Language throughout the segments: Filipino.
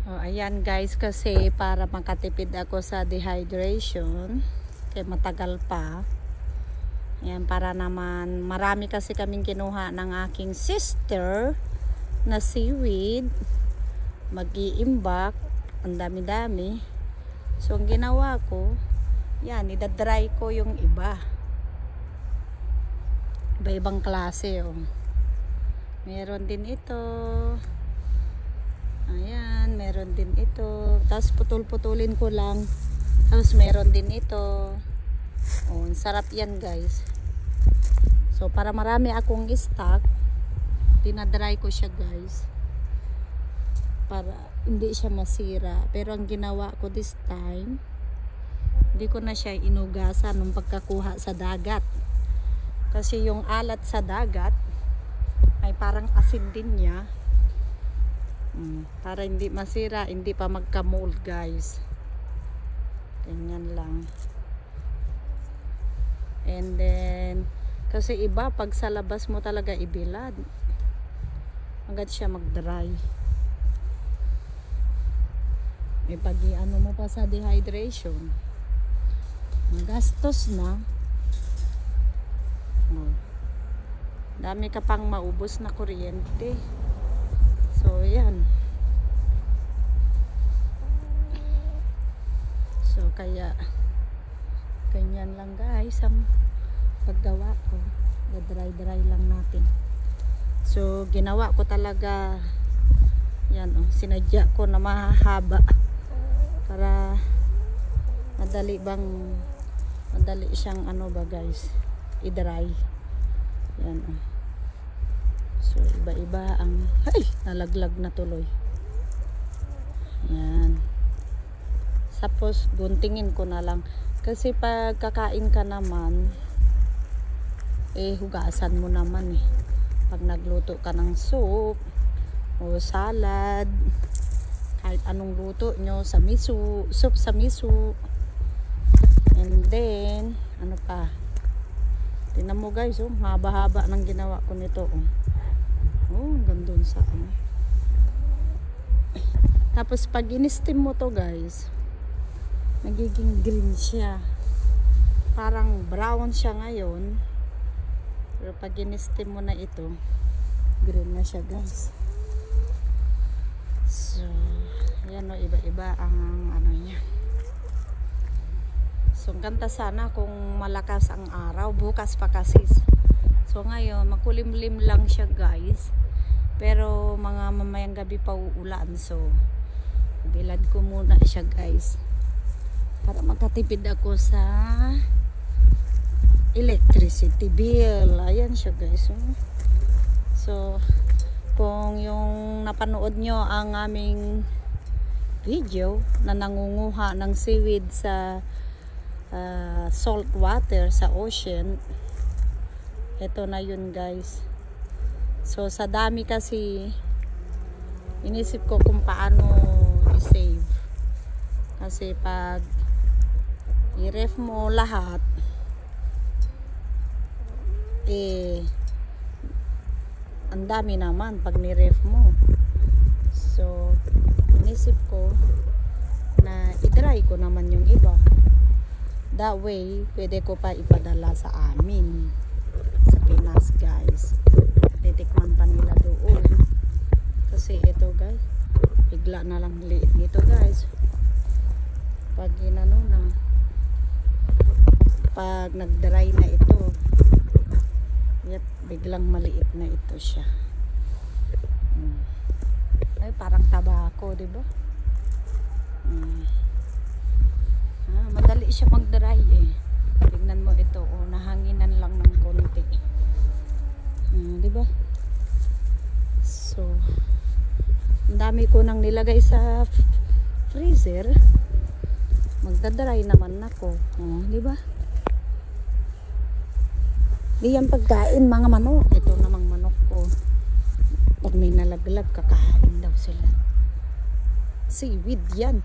Oh, ayan guys, kasi para makatipid ako sa dehydration, kaya matagal pa. Ayan, para naman marami kasi kaming kinuha ng aking sister na seaweed. Mag-iimbak, ang dami-dami. So ang ginawa ko, yan, idadry ko yung iba. Iba-ibang klase, oh. Meron din ito. Ayan, meron din ito. Tapos putol-putulin ko lang. Tapos meron din ito. Oh, sarap yan guys. So para marami akong stock, dinadry ko siya guys. Para hindi siya masira. Pero ang ginawa ko this time, hindi ko na siya inugasan nung pagkakuha sa dagat. Kasi yung alat sa dagat ay parang asin din niya. Para hindi masira, hindi pa magka-mold guys. Ganyan lang. And then kasi iba pag sa labas mo talaga ibilad, agad siya mag-dry. Pag ano mo pa sa dehydration, gastos na. Dami ka pang maubos na kuryente. So yan. So kaya ganyan lang guys ang paggawa ko. Dry lang natin. So ginawa ko talaga yan, oh, sinadya ko na mahaba para madali siyang ano ba guys, i-dry. Yan, oh. So iba-iba ang nalaglag na tuloy. Yan. Tapos guntingin ko na lang kasi pag kakain ka naman hugasan mo naman pag nagluto ka ng soup o salad, kahit anong luto nyo, sa miso, soup sa miso. And then ano pa, tingnan mo guys, oh, haba-haba ng ginawa ko nito, oh. Oh, gandun sa ano. Tapos pag in-steam mo to guys, nagiging green siya. Parang brown siya ngayon. Pero pag in-steam mo na ito, green na siya guys. So, yan o, iba-iba ang ano niya. So, ang ganda sana kung malakas ang araw. Bukas pa kasi. So, ngayon, makulimlim lang siya guys. Pero mga mamayang gabi pa uulan. So bilad ko muna siya guys para makatipid ako sa electricity bill. Ayan siya guys, oh. So kung yung napanood nyo ang aming video na nangunguha ng seaweed sa salt water sa ocean, ito na yun guys. So sa dami kasi inisip ko kung paano i-save. Kasi pag i-ref mo lahat, ang dami naman pag ni-ref mo. So inisip ko na i-dry ko naman yung iba. That way, pwede ko pa ipadala sa amin sa Pinas guys. Titikman pa nila doon. Kasi ito guys, bigla na lang liit nito guys. Pag inano na, pag nag-dry na ito, biglang maliit na ito siya. Ay, parang tabako, diba? Madali siya mag-dry Tignan mo ito, oh, nahanginan lang ng konti. Diba? So ang dami ko nang nilagay sa freezer. Magdadry naman ako, diba? Di yan pagkain mga manok. Ito namang manok ko, pag may nalaglag kakain daw sila. Seaweed yan.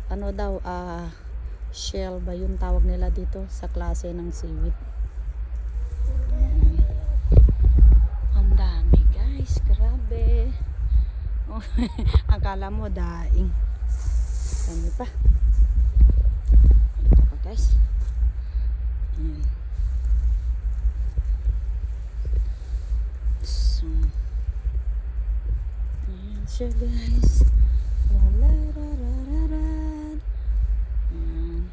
Ano daw, shell ba yung tawag nila dito sa klase ng seaweed. Ang dami guys, grabe. Akala mo daing. Dami pa. Ito pa guys. Ayan. So, ayan siya guys. Ayan.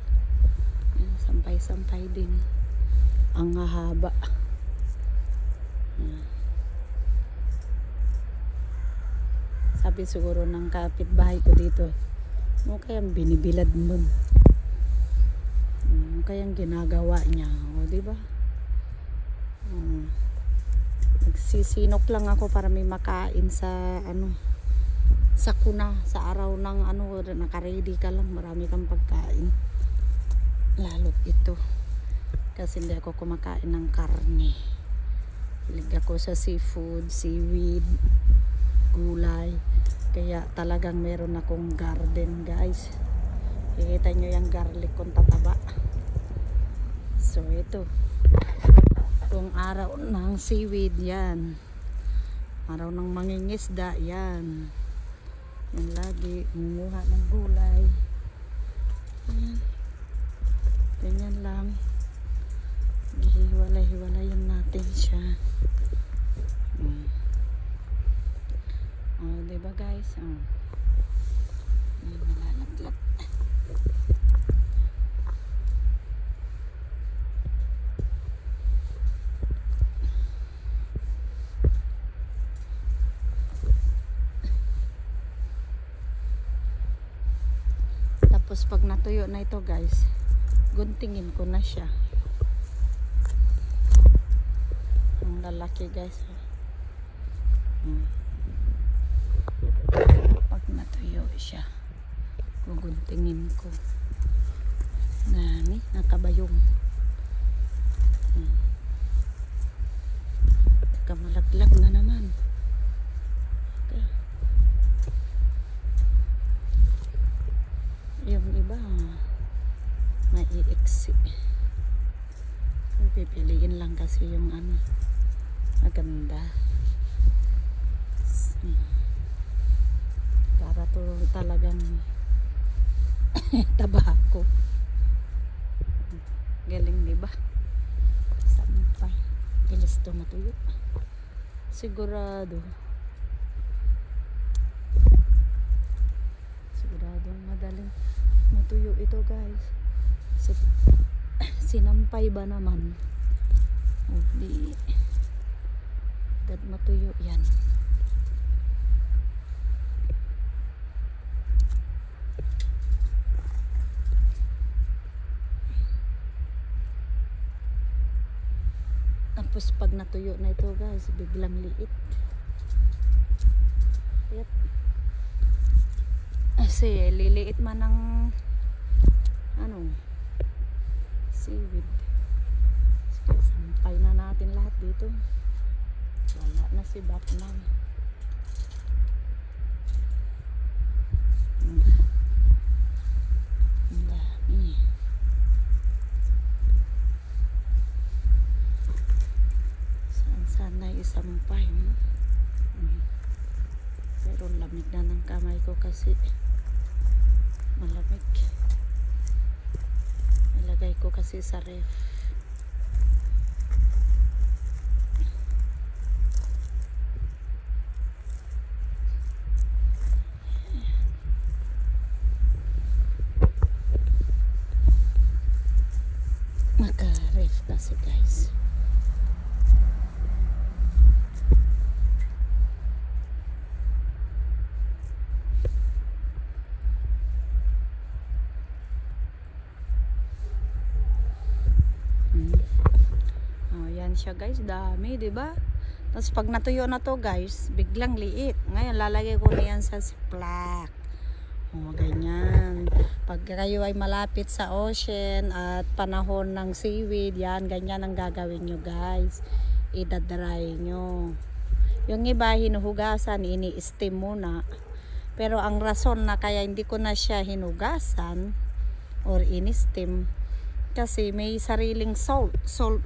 Ayan, sampay-sampay din. Ang haba. Ayan. Sabi siguro ng kapitbahay ko dito, ano kayang binibilad nun? Ano kayang ginagawa niya? O, diba? Nagsisinok lang ako para may makain sa sa kuna, sa araw ng naka-ready ka lang, marami kang pagkain. Lalo't ito. Kasi hindi ako kumakain ng karne. Hilig ako sa seafood, seaweed, gulay. Kaya talagang meron akong garden guys. Kikita nyo yung garlic kung tataba. So ito, kung araw ng seaweed yan, araw ng mangingisda yan, yan lagi munguha ng gulay. Yan. Ganyan lang, hiwalay-hiwalayin natin siya. Oh, diba guys? May malalaglag. Tapos pag natuyo na ito guys, guntingin ko na siya. Ang lalaki guys. Pag natuyo siya, guguntingin ko. Nani, nakabayong. Kamalaglag na naman. Okay. Yung iba, maiiksi. Pipiliin lang kasi yung maganda. Para to talagang tabako. Galing diba? Sampay. Bilis to matuyo. Sigurado madaling matuyo ito guys. Sinampay ba naman? Di agad matuyo yan. Tapos pag natuyo na ito guys, biglang liit. Yep. Kasi liliit man ng seaweed. Sige, sampay na natin lahat dito. Wala na si Batman. Ang dami. Saan na isampay mo? Pero lamig na ng kamay ko kasi malamig. Ilagay ko kasi sa ref. Maka-ref kasi guys. Siya guys, dami, 'di ba? Tapos pag natuyo na to guys, biglang liit. Ngayon lalagay ko na yan sa Ziploc. Ganyan. Pag kayo ay malapit sa ocean at panahon ng seaweed, yan, ganyan ang gagawin nyo guys. Idadry nyo. Yung iba hinuhugasan, ini-steam muna. Pero ang rason na kaya hindi ko na siya hinugasan or ini-steam, kasi may sariling salt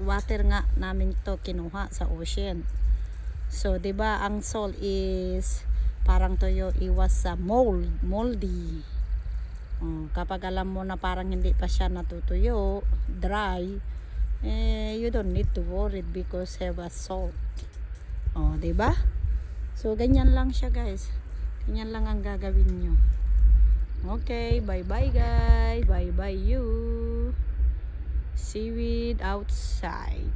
water nga namin ito kinuha sa ocean. So 'di ba ang salt is parang tuyo, iwas sa moldy. Kapag alam mo na parang hindi pa siya natutuyo, dry, you don't need to worry because have a salt. Diba? So ganyan lang siya guys. Ganyan lang ang gagawin nyo. Okay, bye bye guys. Bye bye you. Seaweed outside.